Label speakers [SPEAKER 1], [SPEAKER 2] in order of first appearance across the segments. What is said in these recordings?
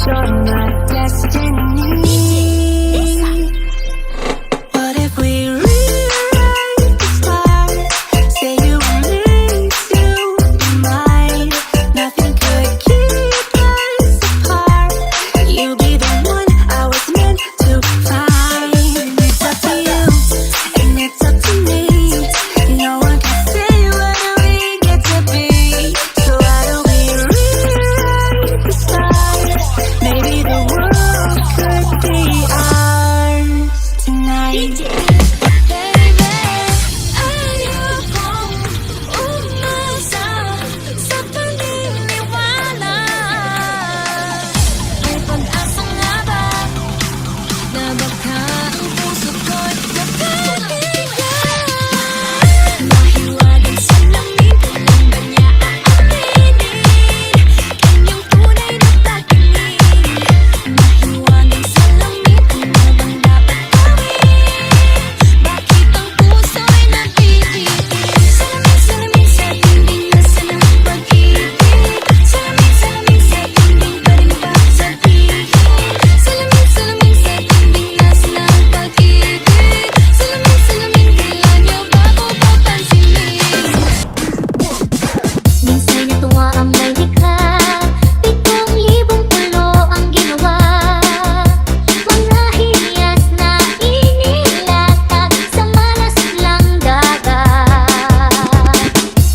[SPEAKER 1] you're my destiny. What if we rewrite the stars? Say you were meant to be mine. Nothing could keep us apart. You'll be the one I was meant to find. It's up to you, and it's up to me. No one can say what we get to be. So why don't we rewrite the stars? Maybe the world could be ours tonight. Baby, ayaw kong umasa sa paniniwala. May pag-asa nga ba na baka ang puso ko'y makahiya? Mahiwagan sa lamig, kung ba niya aaminin kanyang tunay na pag-ibig? Mahiwagan sa lamig, ano bang dapat gawin? Bakit ang puso'y nabibitin? Salamin sa dingding na sanang pag-ibig. Salamin sa dingding pa rin ba sabihin? Salamin sa dingding na sanang pag-ibig. Salamin, kailan niyo ba ko papansinin? Minsan natuwa ang malikha, 7,000 pulo ang ginawa. Mga hiyas na inilatag sa malaslang dagat.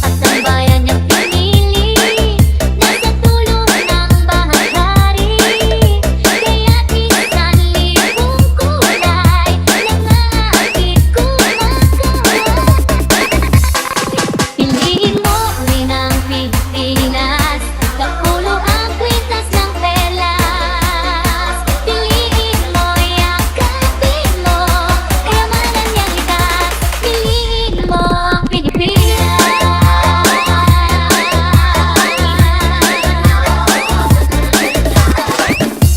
[SPEAKER 1] At ang bayan niyang pinili, nasa dulo ng bahagari. Kaya't isang libong kulay lang aakit kumagawa. Piliin mo rin ang Pilipinas, kapulo ang kwintas ng pelas. Piliin mo, yakapin mo, kayamanan niyang likas. Piliin mo ang Pilipinas.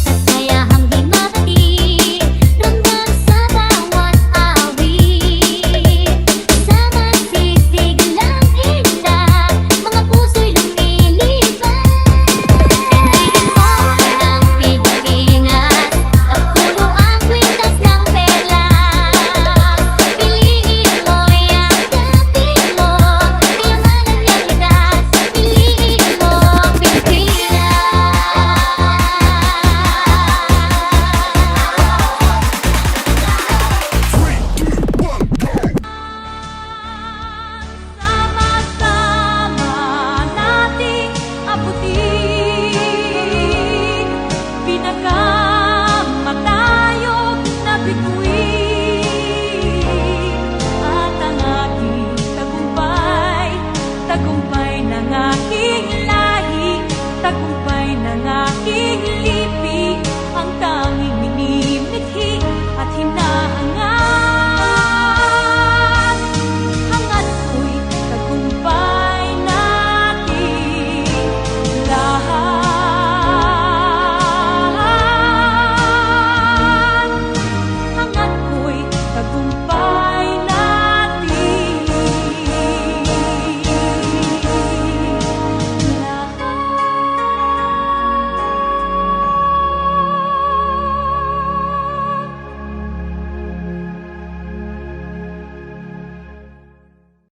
[SPEAKER 1] Kasayahang di makati, ramdam sa bawat awit. Sa magsisig lang hinda, mga puso'y lumilipad. Piliin mo rin ang Pilipinas, kapulo ang kwintas ng pelas. Piliin mo, yakapin mo, kayamanan niyang likas. Piliin mo ang Pilipinas. Sama-sama nating abutin pinakamatayog na bituin. At ang aking tagumpay, tagumpay ng aking lahi, tagumpay ng aking lipi, ang